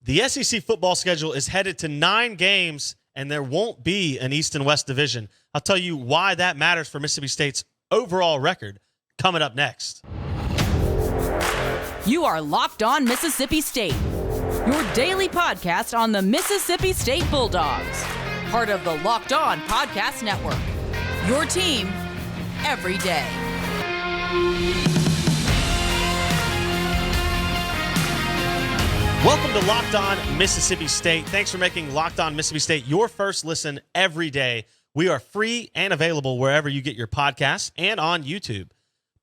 The SEC football schedule is headed to 9 games, and there won't be an East and West division. I'll tell you why that matters for Mississippi State's overall record coming up next. You are Locked On Mississippi State, your daily podcast on the Mississippi State Bulldogs, part of the Locked On Podcast Network, your team every day. Welcome to Locked On Mississippi State. Thanks for making Locked On Mississippi State your first listen every day. We are free and available wherever you get your podcasts and on YouTube.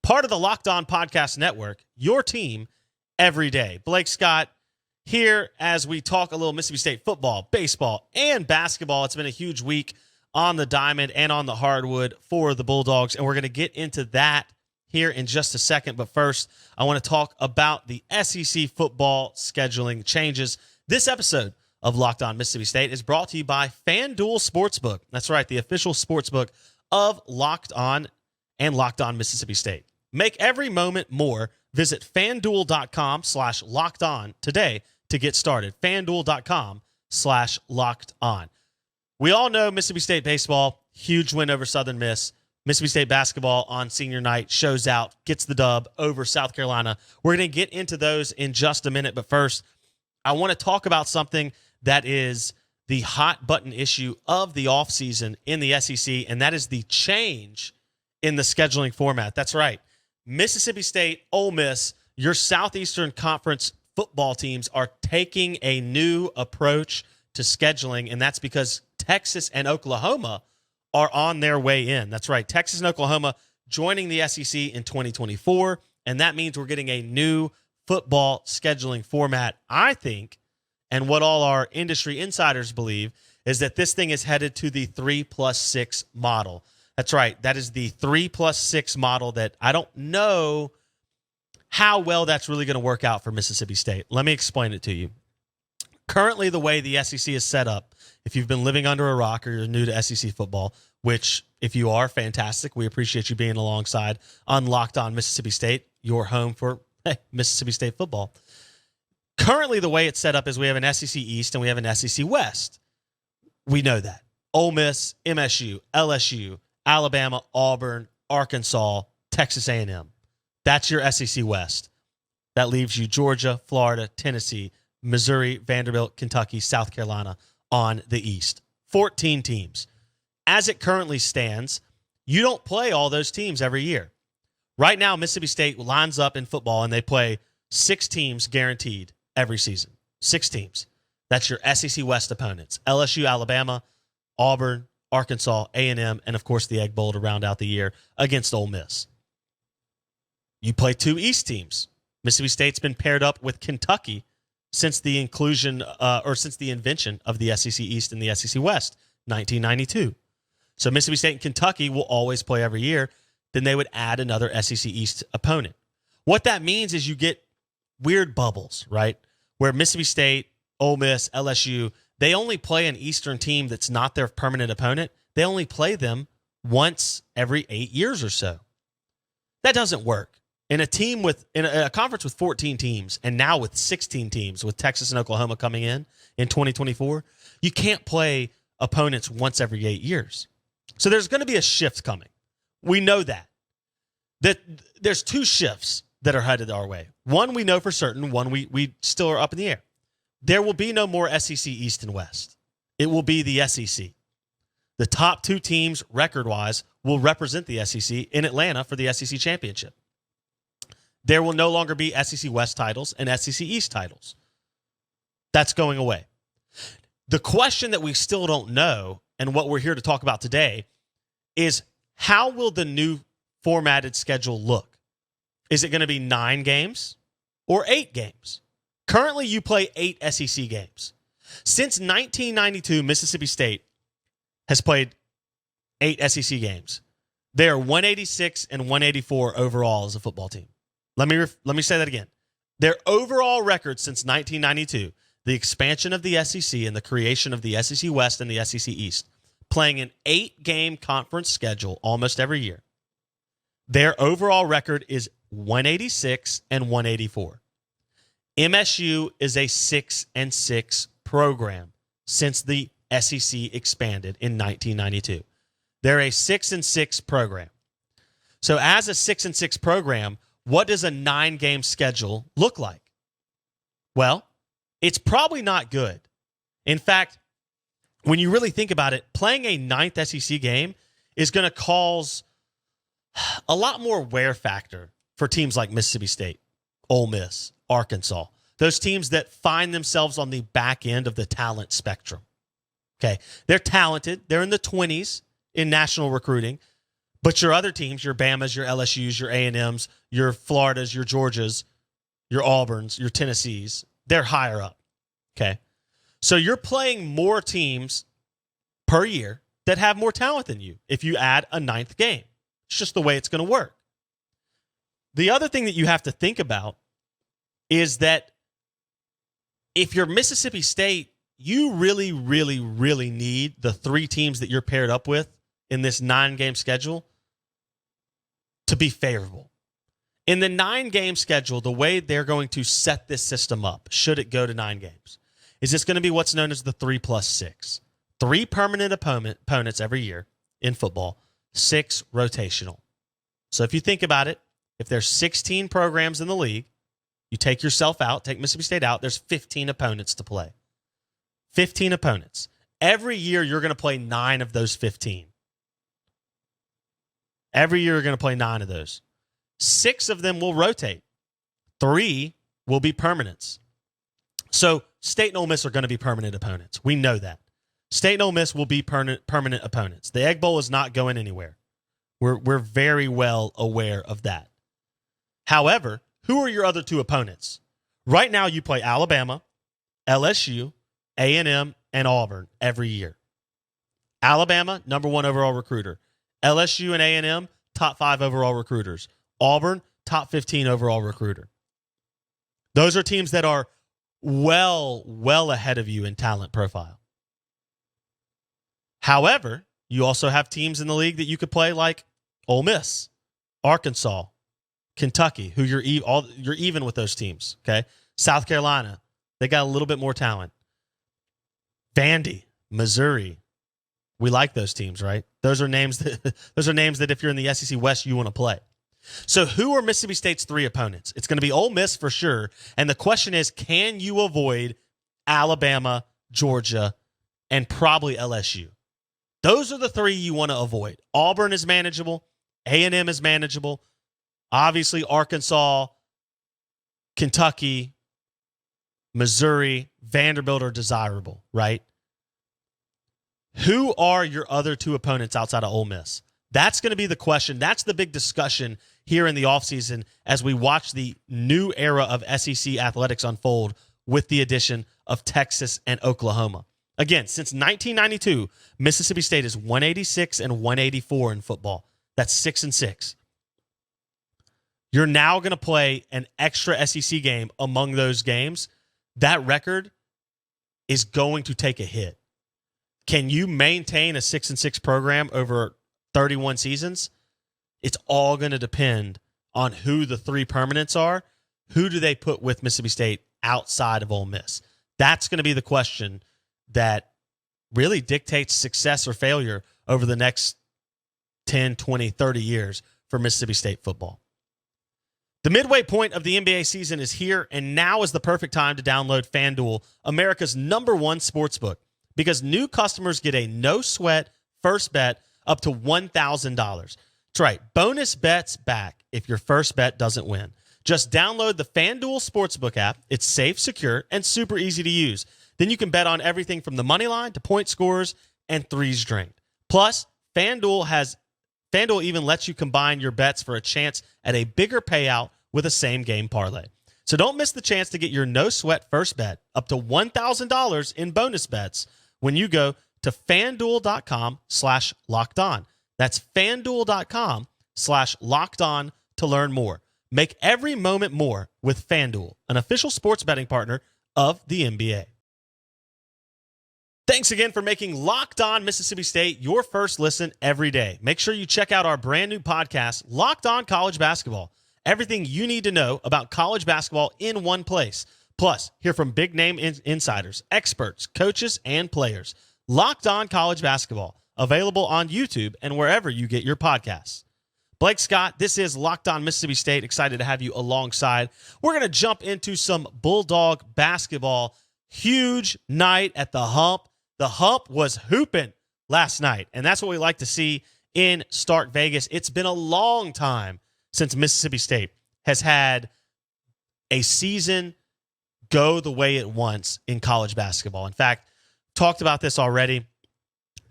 Part of the Locked On Podcast Network, your team every day. Blake Scott here as we talk a little Mississippi State football, baseball, and basketball. It's been a huge week on the diamond and on the hardwood for the Bulldogs, and we're going to get into that here in just a second. But first, I want to talk about the SEC football scheduling changes. This episode of Locked On Mississippi State is brought to you by FanDuel Sportsbook. That's right, the official sportsbook of Locked On and Locked On Mississippi State. Make every moment more. Visit FanDuel.com/LockedOn today to get started. FanDuel.com/LockedOn. We all know Mississippi State baseball, huge win over Southern Miss. Mississippi State basketball on senior night shows out, gets the dub over South Carolina. We're going to get into those in just a minute, but first, I want to talk about something that is the hot button issue of the offseason in the SEC, and that is the change in the scheduling format. That's right. Mississippi State, Ole Miss, your Southeastern Conference football teams are taking a new approach to scheduling, and that's because Texas and Oklahoma are on their way in. That's right. Texas and Oklahoma joining the SEC in 2024, and that means we're getting a new football scheduling format. I think, and what all our industry insiders believe, is that this thing is headed to the 3+6 model. That's right. That is the 3+6 model that I don't know how well that's really going to work out for Mississippi State. Let me explain it to you. Currently, the way the SEC is set up, if you've been living under a rock or you're new to SEC football, which if you are, fantastic. We appreciate you being alongside on Locked On Mississippi State, your home for Mississippi State football. Currently, the way it's set up is we have an SEC East and we have an SEC West. We know that. Ole Miss, MSU, LSU, Alabama, Auburn, Arkansas, Texas A&M. That's your SEC West. That leaves you Georgia, Florida, Tennessee, Missouri, Vanderbilt, Kentucky, South Carolina on the East. 14 teams. As it currently stands, you don't play all those teams every year. Right now, Mississippi State lines up in football and they play 6 teams guaranteed every season. 6 teams. That's your SEC West opponents. LSU, Alabama, Auburn, Arkansas, A&M, and of course the Egg Bowl to round out the year against Ole Miss. You play 2 East teams. Mississippi State's been paired up with Kentucky since the invention of the SEC East and the SEC West, 1992. So Mississippi State and Kentucky will always play every year. Then they would add another SEC East opponent. What that means is you get weird bubbles, right? Where Mississippi State, Ole Miss, LSU, they only play an Eastern team that's not their permanent opponent. They only play them once every 8 years or so. That doesn't work. In a conference with 14 teams and now with 16 teams with Texas and Oklahoma coming in 2024, you can't play opponents once every 8 years. So there's going to be a shift coming. We know that. There's 2 shifts that are headed our way. One we know for certain, one we still are up in the air. There will be no more SEC East and West. It will be the SEC. The top 2 teams record-wise will represent the SEC in Atlanta for the SEC championship. There will no longer be SEC West titles and SEC East titles. That's going away. The question that we still don't know, and what we're here to talk about today, is how will the new formatted schedule look? Is it going to be 9 games or 8 games? Currently, you play 8 SEC games. Since 1992, Mississippi State has played 8 SEC games. They are 186 and 184 overall as a football team. Let me say that again. Their overall record since 1992, the expansion of the SEC and the creation of the SEC West and the SEC East, playing an 8-game conference schedule almost every year. Their overall record is 186 and 184. MSU is a 6-6 program since the SEC expanded in 1992. They're a 6-6 program. So as a 6-6 program, what does a 9-game schedule look like? Well, it's probably not good. In fact, when you really think about it, playing a 9th SEC game is going to cause a lot more wear factor for teams like Mississippi State, Ole Miss, Arkansas, those teams that find themselves on the back end of the talent spectrum. Okay, they're talented. They're in the 20s in national recruiting, but your other teams, your Bamas, your LSUs, your A&Ms, your Floridas, your Georgias, your Auburns, your Tennessees, they're higher up. Okay, so you're playing more teams per year that have more talent than you if you add a 9th game. It's just the way it's going to work. The other thing that you have to think about is that if you're Mississippi State, you really, really, really need the 3 teams that you're paired up with in this 9-game schedule to be favorable. In the 9-game schedule, the way they're going to set this system up, should it go to 9 games, is it's going to be what's known as the 3+6. 3 permanent opponents every year in football, 6 rotational. So if you think about it, if there's 16 programs in the league, you take yourself out, take Mississippi State out, there's 15 opponents to play. 15 opponents. Every year, you're going to play 9 of those 15. Every year, you're going to play 9 of those. 6 of them will rotate. 3 will be permanents. So State and Ole Miss are going to be permanent opponents. We know that. State and Ole Miss will be permanent opponents. The Egg Bowl is not going anywhere. We're very well aware of that. However, who are your other 2 opponents? Right now, you play Alabama, LSU, A&M, and Auburn every year. Alabama, number 1 overall recruiter. LSU and A&M, top 5 overall recruiters. Auburn, top 15 overall recruiter. Those are teams that are well ahead of you in talent profile. However, you also have teams in the league that you could play like Ole Miss, Arkansas, Kentucky, who you're even with those teams, okay? South Carolina, they got a little bit more talent. Vandy, Missouri, we like those teams, right? Those are names that if you're in the SEC West, you want to play. So who are Mississippi State's 3 opponents? It's going to be Ole Miss for sure. And the question is, can you avoid Alabama, Georgia, and probably LSU? Those are the 3 you want to avoid. Auburn is manageable. A&M is manageable. Obviously, Arkansas, Kentucky, Missouri, Vanderbilt are desirable, right? Who are your other 2 opponents outside of Ole Miss? That's going to be the question. That's the big discussion here in the offseason as we watch the new era of SEC athletics unfold with the addition of Texas and Oklahoma. Again, since 1992, Mississippi State is 186 and 184 in football. That's 6-6. You're now going to play an extra SEC game among those games. That record is going to take a hit. Can you maintain a 6-6 program over 31 seasons? It's all going to depend on who the 3 permanents are. Who do they put with Mississippi State outside of Ole Miss? That's going to be the question that really dictates success or failure over the next 10, 20, 30 years for Mississippi State football. The midway point of the NBA season is here, and now is the perfect time to download FanDuel, America's #1 sportsbook, because new customers get a no-sweat first bet up to $1,000. That's right, bonus bets back if your first bet doesn't win. Just download the FanDuel Sportsbook app. It's safe, secure, and super easy to use. Then you can bet on everything from the money line to point scores and threes drained. Plus, FanDuel even lets you combine your bets for a chance at a bigger payout with a same-game parlay. So don't miss the chance to get your no-sweat first bet up to $1,000 in bonus bets when you go to FanDuel.com/lockedon. That's FanDuel.com/lockedon to learn more. Make every moment more with FanDuel, an official sports betting partner of the NBA. Thanks again for making Locked On Mississippi State your first listen every day. Make sure you check out our brand new podcast, Locked On College Basketball. Everything you need to know about college basketball in one place. Plus, hear from big-name insiders, experts, coaches, and players. Locked On College Basketball, available on YouTube and wherever you get your podcasts. Blake Scott, this is Locked On Mississippi State. Excited to have you alongside. We're going to jump into some Bulldog basketball. Huge night at the Hump. The Hump was hooping last night, and that's what we like to see in Stark Vegas. It's been a long time since Mississippi State has had a season go the way it wants in college basketball. In fact, talked about this already.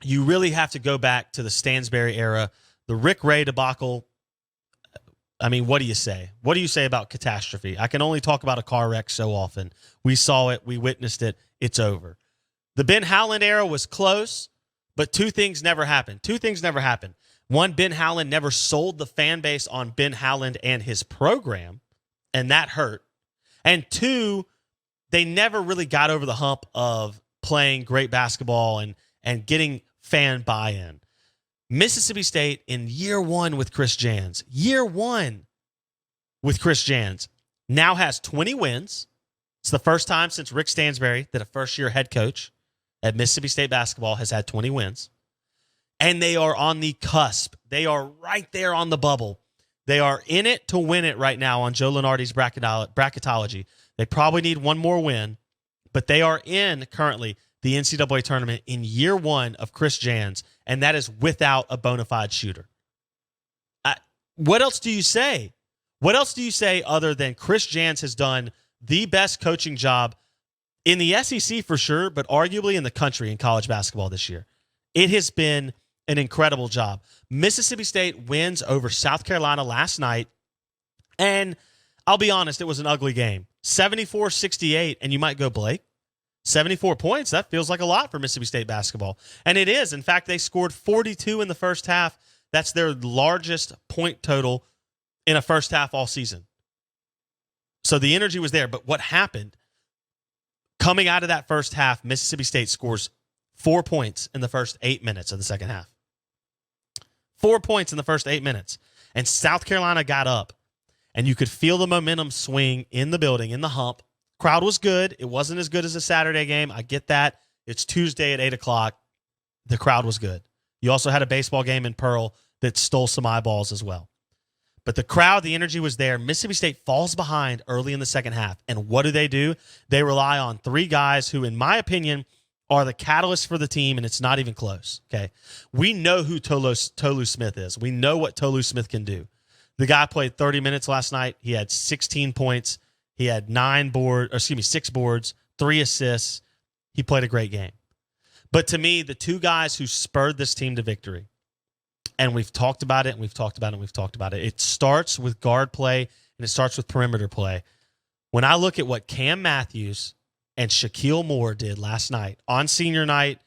You really have to go back to the Stansbury era, the Rick Ray debacle. I mean, what do you say? What do you say about catastrophe? I can only talk about a car wreck so often. We saw it. We witnessed it. It's over. The Ben Howland era was close, but two things never happened. One, Ben Howland never sold the fan base on Ben Howland and his program, and that hurt. And two, they never really got over the hump of playing great basketball and getting fan buy-in. Mississippi State in year one with Chris Jans, now has 20 wins. It's the first time since Rick Stansbury that a first-year head coach at Mississippi State basketball has had 20 wins. And they are on the cusp. They are right there on the bubble. They are in it to win it right now on Joe Lunardi's bracketology. They probably need one more win, but they are in currently the NCAA tournament in year one of Chris Jans, and that is without a bona fide shooter. What else do you say? What else do you say other than Chris Jans has done the best coaching job in the SEC for sure, but arguably in the country in college basketball this year? It has been an incredible job. Mississippi State wins over South Carolina last night, and I'll be honest, it was an ugly game. 74-68, and you might go, Blake, 74 points, that feels like a lot for Mississippi State basketball. And it is. In fact, they scored 42 in the first half. That's their largest point total in a first half all season. So the energy was there. But what happened, coming out of that first half, Mississippi State scores 4 points in the first 8 minutes of the second half. 4 points in the first 8 minutes. And South Carolina got up. And you could feel the momentum swing in the building, in the Hump. Crowd was good. It wasn't as good as a Saturday game. I get that. It's Tuesday at 8 o'clock. The crowd was good. You also had a baseball game in Pearl that stole some eyeballs as well. But the crowd, the energy was there. Mississippi State falls behind early in the second half. And what do? They rely on three guys who, in my opinion, are the catalyst for the team, and it's not even close. Okay, we know who Tolu Smith is. We know what Tolu Smith can do. The guy played 30 minutes last night. He had 16 points. He had 6 boards, 3 assists. He played a great game. But to me, the two guys who spurred this team to victory, and we've talked about it, it starts with guard play, and it starts with perimeter play. When I look at what Cam Matthews and Shaquille Moore did last night on senior night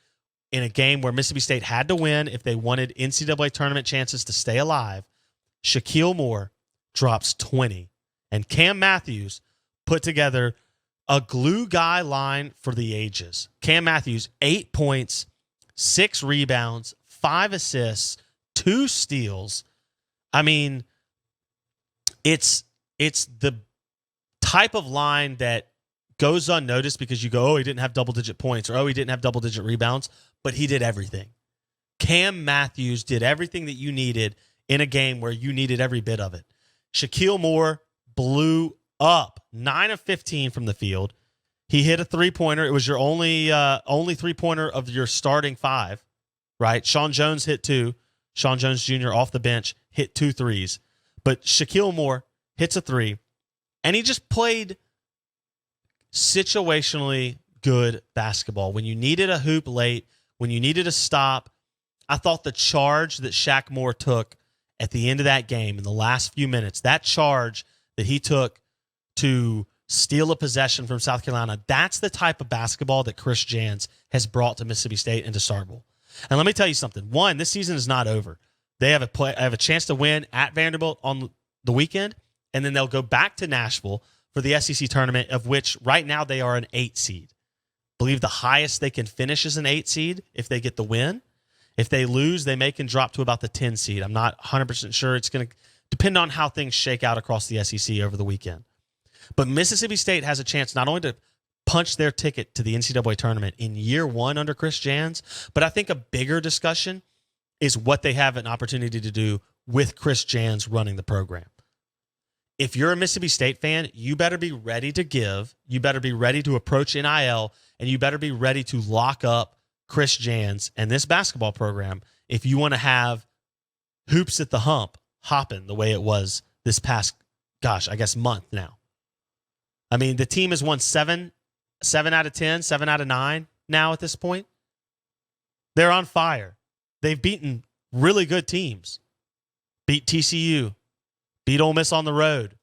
in a game where Mississippi State had to win if they wanted NCAA tournament chances to stay alive, Shaquille Moore drops 20, and Cam Matthews put together a glue guy line for the ages. Cam Matthews, 8 points, 6 rebounds, 5 assists, 2 steals. I mean, it's the type of line that goes unnoticed because you go, oh, he didn't have double-digit points, or oh, he didn't have double-digit rebounds, but he did everything. Cam Matthews did everything that you needed in a game where you needed every bit of it. Shaquille Moore blew up 9 of 15 from the field. He hit a three-pointer. It was your only three-pointer of your starting 5, right? Sean Jones hit 2. Sean Jones Jr. off the bench hit 2 threes. But Shaquille Moore hits a 3, and he just played situationally good basketball. When you needed a hoop late, when you needed a stop, I thought the charge that Shaq Moore took at the end of that game in the last few minutes, that charge that he took to steal a possession from South Carolina, that's the type of basketball that Chris Jans has brought to Mississippi State and to Starkville. And let me tell you something. One, this season is not over. They have a chance to win at Vanderbilt on the weekend, and then they'll go back to Nashville for the SEC tournament, of which right now they are an 8 seed. I believe the highest they can finish is an 8 seed if they get the win. If they lose, they can drop to about the 10 seed. I'm not 100% sure. It's going to depend on how things shake out across the SEC over the weekend. But Mississippi State has a chance not only to punch their ticket to the NCAA tournament in year one under Chris Jans, but I think a bigger discussion is what they have an opportunity to do with Chris Jans running the program. If you're a Mississippi State fan, you better be ready to give, you better be ready to approach NIL, and you better be ready to lock up Chris Jans and this basketball program if you want to have hoops at the hump hopping the way it was this past, month now. I mean, the team has won 7 out of 10, 7 out of 9 now at this point. They're on fire. They've beaten really good teams. Beat TCU. Beat Ole Miss on the road.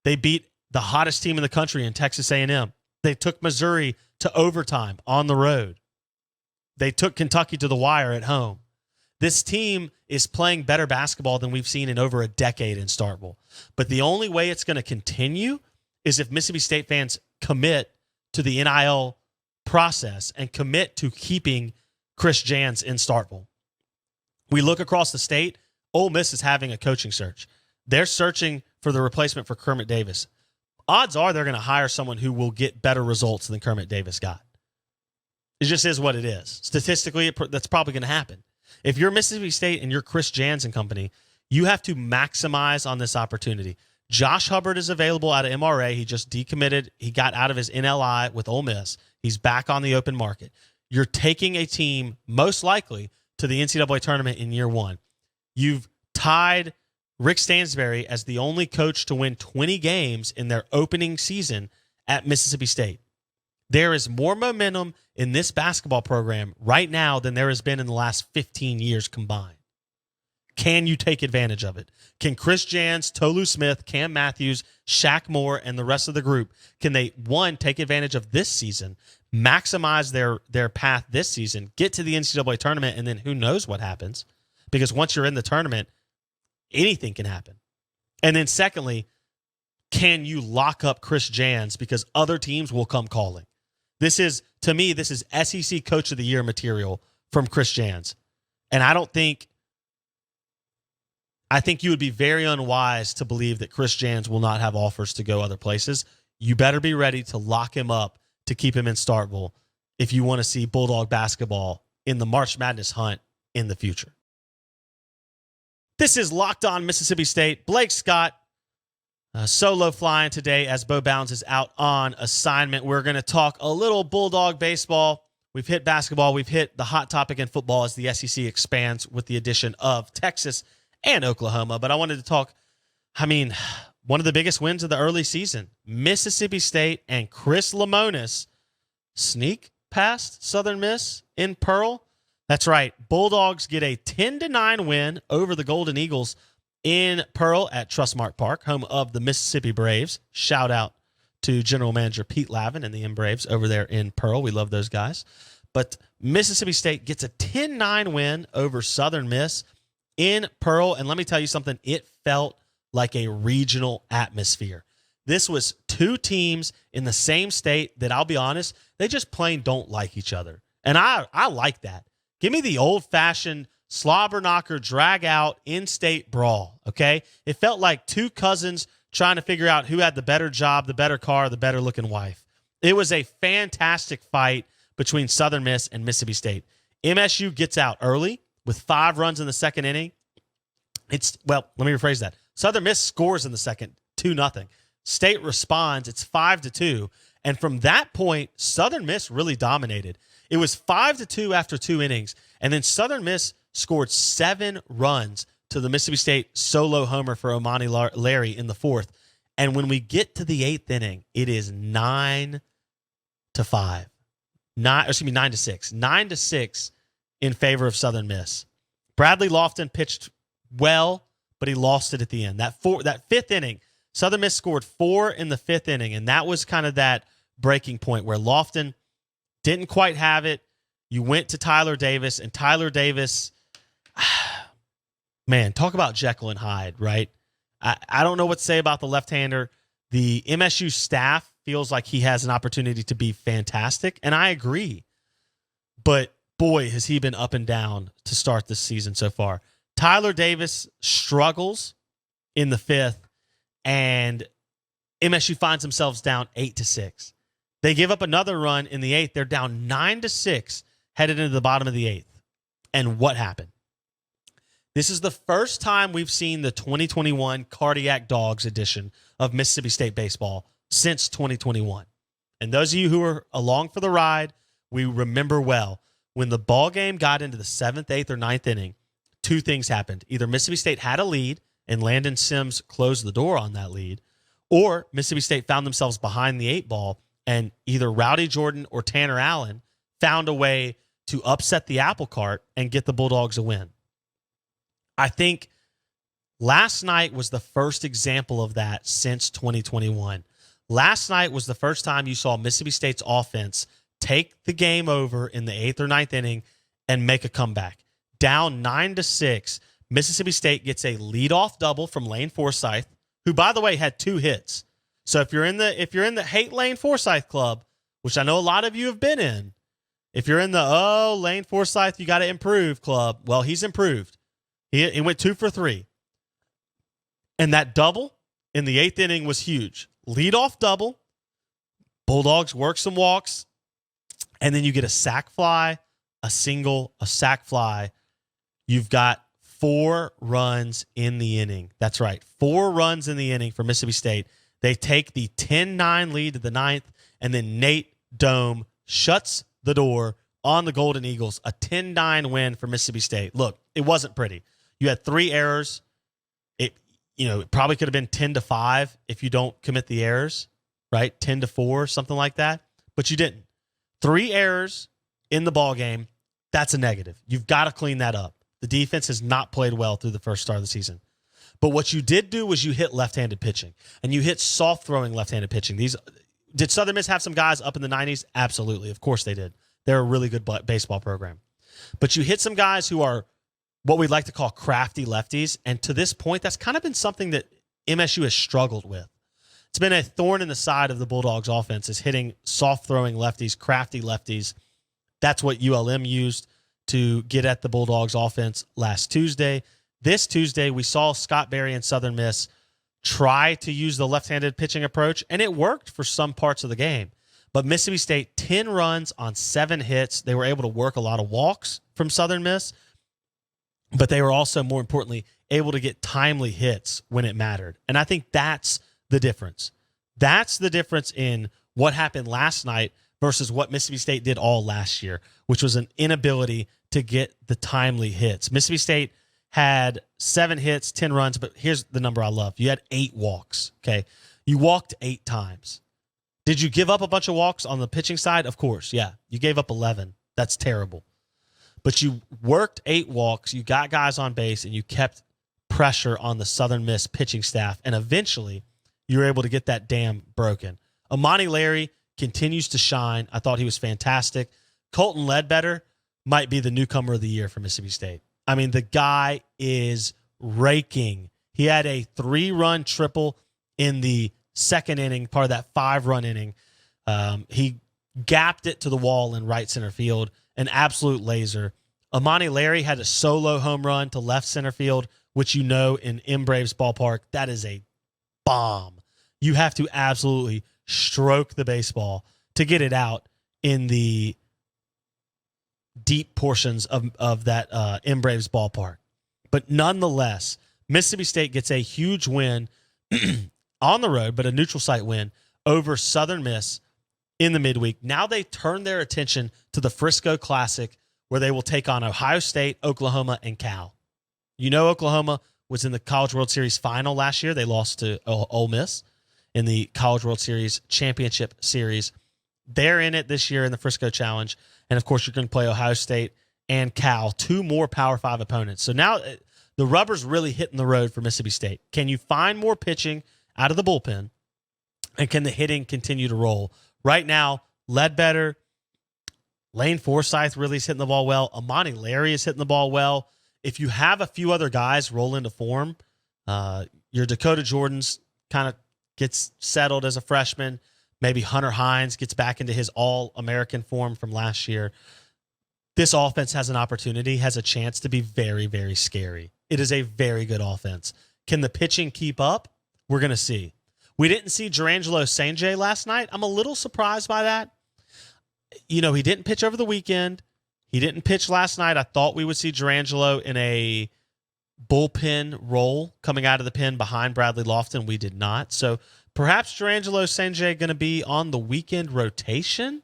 They beat the hottest team in the country in Texas A&M. They took Missouri to overtime on the road. They took Kentucky to the wire at home. This team is playing better basketball than we've seen in over a decade in Starkville. But the only way it's going to continue is if Mississippi State fans commit to the NIL process and commit to keeping Chris Jans in Starkville. We look across the state, Ole Miss is having a coaching search. They're searching for the replacement for Kermit Davis. Odds are they're going to hire someone who will get better results than Kermit Davis got. It just is what it is. Statistically, that's probably going to happen. If you're Mississippi State and you're Chris Jans and company, you have to maximize on this opportunity. Josh Hubbard is available out of MRA. He just decommitted. He got out of his NLI with Ole Miss. He's back on the open market. You're taking a team, most likely, to the NCAA tournament in year one. You've tied Rick Stansbury as the only coach to win 20 games in their opening season at Mississippi State. There is more momentum in this basketball program right now than there has been in the last 15 years combined. Can you take advantage of it? Can Chris Jans, Tolu Smith, Cam Matthews, Shaq Moore, and the rest of the group, can they, one, take advantage of this season, maximize their path this season, get to the NCAA tournament, and then who knows what happens? Because once you're in the tournament, anything can happen. And then secondly, can you lock up Chris Jans because other teams will come calling? This is SEC Coach of the Year material from Chris Jans. And I think you would be very unwise to believe that Chris Jans will not have offers to go other places. You better be ready to lock him up to keep him in Starkville if you want to see Bulldog basketball in the March Madness hunt in the future. This is Locked On Mississippi State. Blake Scott solo flying today as Bo Bounds is out on assignment. We're going to talk a little Bulldog baseball. We've hit basketball. We've hit the hot topic in football as the SEC expands with the addition of Texas and Oklahoma. But I wanted to talk, one of the biggest wins of the early season. Mississippi State and Chris Lemonis sneak past Southern Miss in Pearl. That's right. Bulldogs get a 10-9 win over the Golden Eagles in Pearl at Trustmark Park, home of the Mississippi Braves. Shout out to General Manager Pete Lavin and the M Braves over there in Pearl. We love those guys. But Mississippi State gets a 10-9 win over Southern Miss in Pearl. And let me tell you something, it felt like a regional atmosphere. This was two teams in the same state that, I'll be honest, they just plain don't like each other. And I like that. Give me the old-fashioned slobber knocker, drag out, in-state brawl, okay? It felt like two cousins trying to figure out who had the better job, the better car, the better-looking wife. It was a fantastic fight between Southern Miss and Mississippi State. MSU gets out early with 5 runs in the second inning. Let me rephrase that. Southern Miss scores in the second, 2-0. State responds, it's 5-2. And from that point, Southern Miss really dominated. It was 5-2 after 2 innings, and then Southern Miss scored 7 runs to the Mississippi State solo homer for Omani Larry in the 4th. And when we get to the 8th inning, it is 9-5. 9-6. 9-6 in favor of Southern Miss. Bradley Lofton pitched well, but he lost it at the end. That 5th inning, Southern Miss scored 4 in the 5th inning, and that was kind of that breaking point where Lofton didn't quite have it. You went to Tyler Davis, and Tyler Davis, man, talk about Jekyll and Hyde, right? I don't know what to say about the left-hander. The MSU staff feels like he has an opportunity to be fantastic, and I agree. But, boy, has he been up and down to start this season so far. Tyler Davis struggles in the 5th, and MSU finds themselves down 8-6. They give up another run in the 8th. They're down 9-6 headed into the bottom of the 8th. And what happened? This is the first time we've seen the 2021 Cardiac Dogs edition of Mississippi State baseball since 2021. And those of you who are along for the ride, we remember well, when the ball game got into the 7th, 8th, or 9th inning, two things happened. Either Mississippi State had a lead and Landon Sims closed the door on that lead, or Mississippi State found themselves behind the 8 ball and either Rowdy Jordan or Tanner Allen found a way to upset the apple cart and get the Bulldogs a win. I think last night was the first example of that since 2021. Last night was the first time you saw Mississippi State's offense take the game over in the 8th or 9th inning and make a comeback. Down 9-6, Mississippi State gets a leadoff double from Lane Forsythe, who, by the way, had 2 hits. So if you're in the Hate Lane Forsythe Club, which I know a lot of you have been in, if you're in the Lane Forsythe, you got to improve club, well, he's improved. He went 2 for 3. And that double in the 8th inning was huge. Leadoff double, Bulldogs work some walks, and then you get a sac fly, a single, a sac fly. You've got 4 runs in the inning. That's right, 4 runs in the inning for Mississippi State. They take the 10-9 lead to the 9th, and then Nate Dome shuts the door on the Golden Eagles. A 10-9 win for Mississippi State. Look, it wasn't pretty. You had 3 errors. It probably could have been 10-5 if you don't commit the errors, right? 10-4, something like that. But you didn't. 3 errors in the ball game. That's a negative. You've got to clean that up. The defense has not played well through the first start of the season. But what you did do was you hit left-handed pitching, and you hit soft-throwing left-handed pitching. Did Southern Miss have some guys up in the 90s? Absolutely. Of course they did. They're a really good baseball program. But you hit some guys who are what we'd like to call crafty lefties, and to this point, that's kind of been something that MSU has struggled with. It's been a thorn in the side of the Bulldogs offense, is hitting soft-throwing lefties, crafty lefties. That's what ULM used to get at the Bulldogs offense last Tuesday. This Tuesday, we saw Scott Berry and Southern Miss try to use the left-handed pitching approach, and it worked for some parts of the game. But Mississippi State, 10 runs on 7 hits. They were able to work a lot of walks from Southern Miss, but they were also, more importantly, able to get timely hits when it mattered. And I think that's the difference. That's the difference in what happened last night versus what Mississippi State did all last year, which was an inability to get the timely hits. Mississippi State had 7 hits, 10 runs, but here's the number I love. You had 8 walks, okay? You walked 8 times. Did you give up a bunch of walks on the pitching side? Of course, yeah. You gave up 11. That's terrible. But you worked 8 walks, you got guys on base, and you kept pressure on the Southern Miss pitching staff, and eventually you were able to get that dam broken. Amani Larry continues to shine. I thought he was fantastic. Colton Ledbetter might be the newcomer of the year for Mississippi State. I mean, the guy is raking. He had a 3-run triple in the 2nd inning, part of that 5-run inning. He gapped it to the wall in right center field. An absolute laser. Amani Larry had a solo home run to left center field, which in M. Braves ballpark, that is a bomb. You have to absolutely stroke the baseball to get it out in the deep portions of that M. Braves ballpark. But nonetheless, Mississippi State gets a huge win on the road, but a neutral site win over Southern Miss in the midweek. Now they turn their attention to the Frisco Classic, where they will take on Ohio State, Oklahoma, and Cal. Oklahoma was in the College World Series final last year. They lost to Ole Miss in the College World Series Championship Series. They're in it this year in the Frisco Challenge. And, of course, you're going to play Ohio State and Cal, 2 more Power 5 opponents. So now the rubber's really hitting the road for Mississippi State. Can you find more pitching out of the bullpen, and can the hitting continue to roll? Right now, Ledbetter, Lane Forsythe really is hitting the ball well. Amani Larry is hitting the ball well. If you have a few other guys roll into form, your Dakota Jordans kind of gets settled as a freshman. Maybe Hunter Hines gets back into his All-American form from last year. This offense has an opportunity, has a chance to be very, very scary. It is a very good offense. Can the pitching keep up? We're going to see. We didn't see Jurangelo Sanjay last night. I'm a little surprised by that. He didn't pitch over the weekend. He didn't pitch last night. I thought we would see Jurangelo in a bullpen role coming out of the pen behind Bradley Lofton. We did not. So perhaps Jurangelo Sanjay going to be on the weekend rotation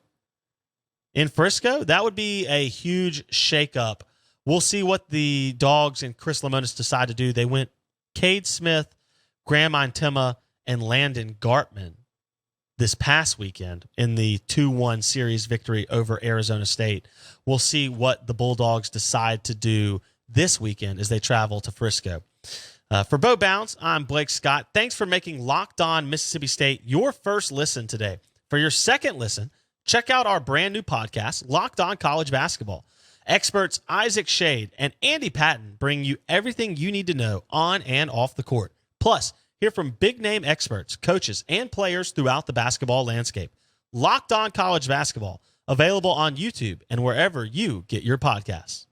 in Frisco. That would be a huge shakeup. We'll see what the Dogs and Chris Lemonis decide to do. They went Cade Smith, Graham Intema, and Landon Gartman this past weekend in the 2-1 series victory over Arizona State. We'll see what the Bulldogs decide to do this weekend as they travel to Frisco. For Bo Bounce, I'm Blake Scott. Thanks for making Locked On Mississippi State your first listen today. For your second listen, check out our brand new podcast, Locked On College Basketball. Experts Isaac Shade and Andy Patton bring you everything you need to know on and off the court. Plus, hear from big-name experts, coaches, and players throughout the basketball landscape. Locked On College Basketball, available on YouTube and wherever you get your podcasts.